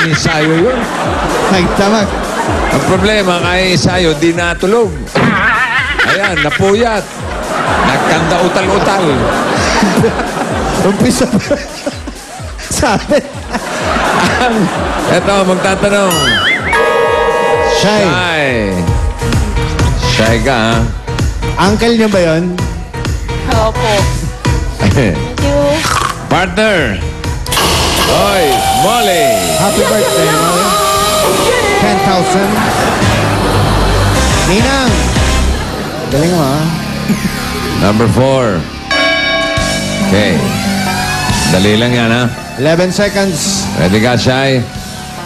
ensayo yun. Nagtamag. Ang problema, kaya ensayo, di natulog. Ayan, napuyat. Nagkanda utal-utal. Umpisa pa. Sabi. Eto, magtatanong. Shy. Shy ka, ha? Uncle niyo ba yun? Opo. Thank you. Partner. Oy, Molly. Happy birthday, Molly. 10,000. Ninang. Galing mo, ha? Number 4. Okay. Dali lang yan, ha? 11 seconds. Ready ka, Shy?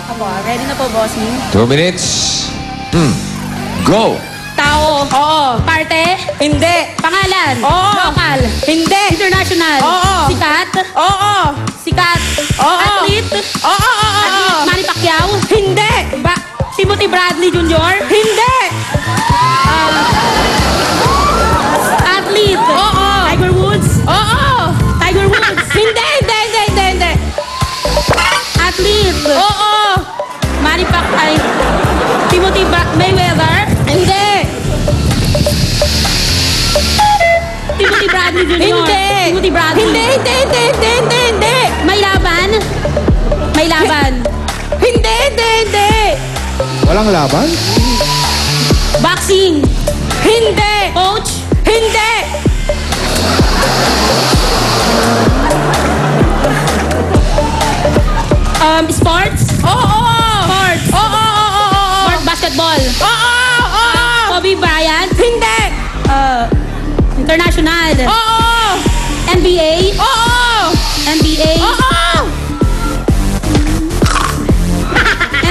Apo, ready na po, bossing. 2 minutes. Go! Tao. Oo. Parte. Hindi. Pangalan. Oo. Local. Hindi. International. Oo. Sikat. Oo. Sikat. Oo. Athlete. Oo. Athlete. Manny Pacquiao. Hindi. Timothy Bradley Jr. Hindi. Athlete. Oo. Tiger Woods. Oo. Tiger Woods. Hindi. Athlete. Oo. Manny Pacquiao. Timothy Mayweather. Hindi. Timothy Bradley Jr. Hindi. Timothy Bradley. Hindi. May laban. Hindi. Walang laban? Boxing. Hindi. Coach. Hindi. Sports. Oo. Sports. Oo. Sport basketball. Oo. Kobe Bryant. Hindi. International. Oo. NBA. Oo. NBA. Oo.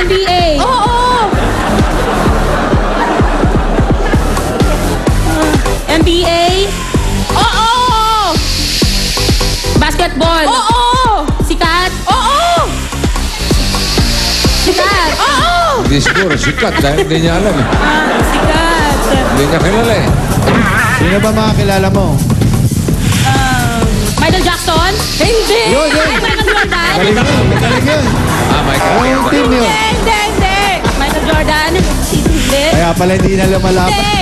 NBA. Oo. NBA. Oo. Basketball. Oo. Sikat. Oo. Sikat. Oo. Hindi siguro, sikat dahil hindi niya alam. Sikat. Hindi niya kilala eh. Sino ba mga kilala mo? Michael Jackson? Hindi. Yun. Ay, Michael Jordan? Galing yun. Michael. Yung team yun. Hindi. Michael Jordan? Hindi. Kaya pala hindi na lumalaban. Hindi.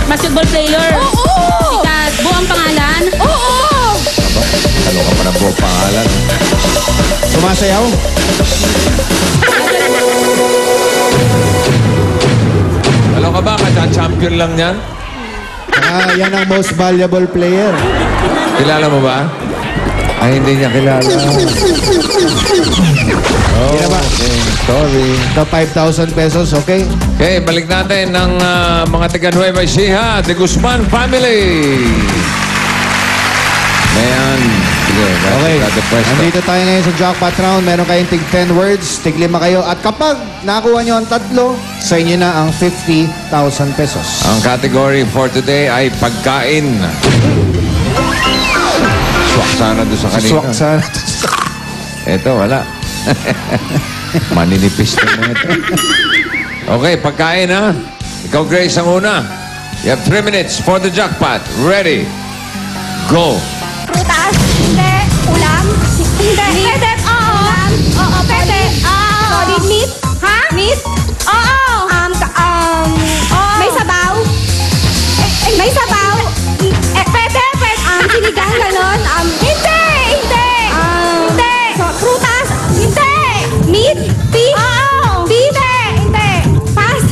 Basketball player? Oo. Sikat. Buong pangalan? Oo. Ano ka pa na po pangalan? Sumasayaw? Alam ka ba, kaya-champion lang yan? Yan ang most valuable player. Kilala mo ba? Ay, hindi niya kilala. Hindi na ba? Okay, sorry. The 5,000 pesos, okay? Okay, balik natin ng mga taga Nueva Ecija, The Guzman family. Mayan. Sige, Okay. pwesto. Nandito tayo ngayon sa jackpot round. Meron kayong tig 10 words, tig 5 kayo. At kapag nakuha nyo ang 3, sa inyo na ang 50,000 pesos. Ang category for today ay pagkain. Swak sana doon sa kanina. Swak sana. Ito, wala. Maninipis na ito. Okay, pagkain ha. Ikaw, Grace, ang una. You have 3 minutes for the jackpot. Ready? Go. Prutas? Hindi. Ulam? Hindi. Pwede? Oo. Ulam? Oo, pwede. Oo. Solid meat? Ha? Meat? Oo. May sabaw? May sabaw? Pwede? Sinigang ganon? Hindi. Hindi. Prutas? Hindi. Meat? Beef? Oo. Beef? Hindi. Pass?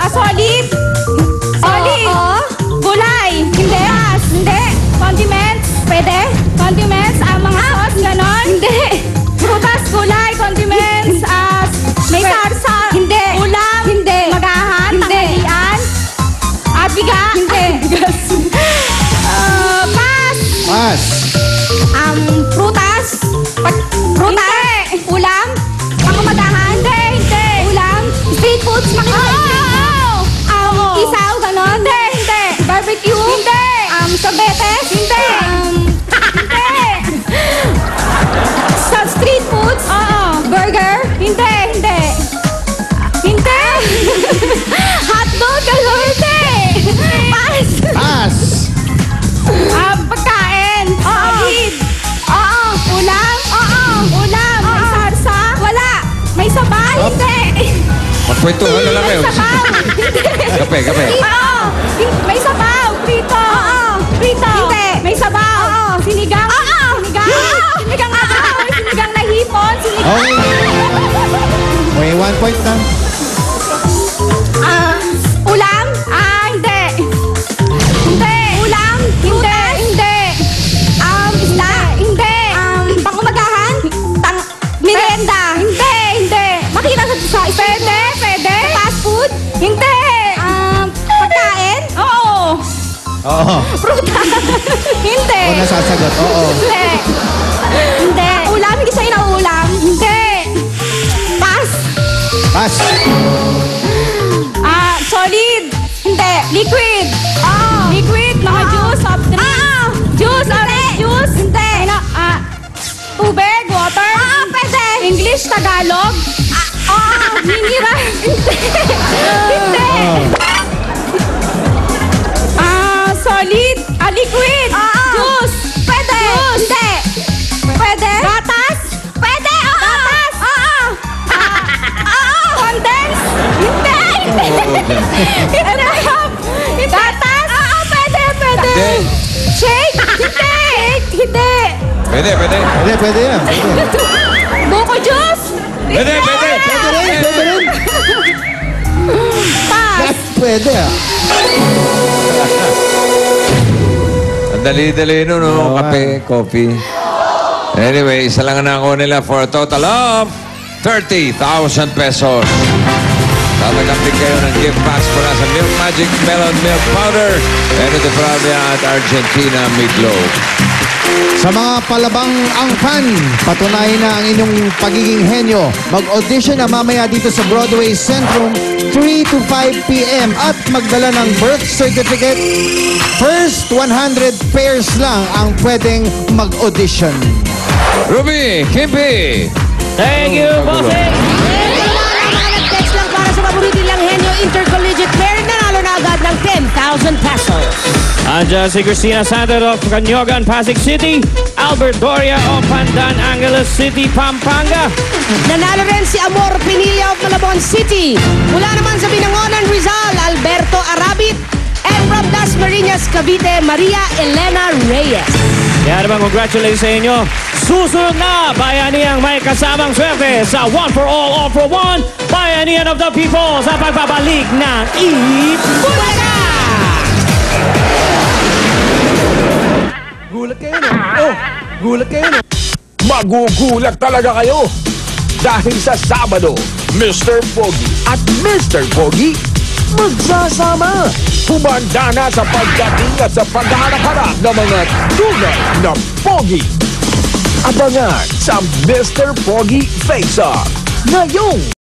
Solid? Solid? Oo. Gulay? Hindi. Pass? Hindi. Condiments? Pwede? Condiments? Mga sauce? Ganon? Hindi. Prutas, gulay, condiments, may sarsa? Hindi. Ulam? Hindi. Magahan? Hindi. Tanghalian? Biga? Hindi. Pass? Pass. Prutas? Prutas? Ulam? Pangumagahan? Hindi. Ulam? Street foods? Isaw? Ganon? Hindi. Barbecue? Hindi. Sobetes? Hindi. Sa street foods? Burger? Hindi. Hotdog? Ganon? Hindi. Pass? Pass. Kwentuhan na lang kayo. May sabaw. Kape, kape. Oo. May sabaw. Prito. Oo. Prito. Hindi. May sabaw. Oo. Sinigang. Oo. Sinigang. Sinigang na baboy. Sinigang na hipon. Sinigang. Okay. May 1 point na. Ulam? Hindi. Hindi. Ulam? Hindi. Hindi. Isda? Hindi. Pangumagahan? Merienda? Hindi. Hindi. Makita sa pwede? Pwede? Fast food? Hindi. Pagkain? Oo. Oo. Prutas? Hindi. Ako nasasagot. Oo. Hindi. Hindi. Ulam? Hindi sa'yo na ulam? Hindi. Pass? Pass. Solid. Hindi. Liquid. Liquid. Mga juice, soft drink. Juice, orange juice. Hindi. Tubig, water. Pwede. English, Tagalog. Mineral. Hindi. Solid. Liquid. Juice. Pwede. Juice. Hindi. Pwede. Gatas. Pwede. Gatas. Condense. Hindi. Gatas. Pwede. Pwede. Hindi. Shake. Hindi. Hindi. Pwede, pwede. Pwede, pwede yan. Pwede. Buko juice. Pwede, pwede. Pwede rin, pwede rin. Pass. Pwede ah. Ang dali-dali nun, no? Oo, Kape, coffee. Anyway, isa lang na ako nila for a total of 30,000 pesos. Tatanggapin kayo ng gift packs mula sa Milk Magic Melon Milk Powder, Pero de Pravia at Argentina Meatloaf. Sa mga palabang angkan, patunayan na ang inyong pagiging henyo. Mag-audition na mamaya dito sa Broadway Centrum, 3 to 5 p.m. At magdala ng birth certificate. First 100 pairs lang ang pwedeng mag-audition. Ruby, Kimpi! Thank you, bossing! Nag-text lang para sa paborito nilang henyo intercollegiate pair, nanalo na agad ng 10,000 pesos. Andiyan si Christina Santos of Canyogan, Pasig City. Albert Doria of Pandan Angeles City, Pampanga. Nanalo rin si Amor Pinilla of Malabon City. Mula naman sa Binangonan, Rizal, Alberto Arabit. And from Dasmariñas, Cavite, Maria Elena Reyes. Kaya naman, congratulations sa inyo. Susunod na, Bayaniang may kasamang swerte sa One for All, All for One, Bayanihan of the People sa pagbabalik ng Bulaga! Gulat kayo, no? Oh, gulat kayo, no? Magugulat talaga kayo. Dahil sa Sabado, Mr. Pogi at Mr. Pogi magsasama. Humanda na sa pagdating at sa paghahanap-hanap ng mga tunay na Pogi. Abangan sa Mr. Pogi Face-Off ngayong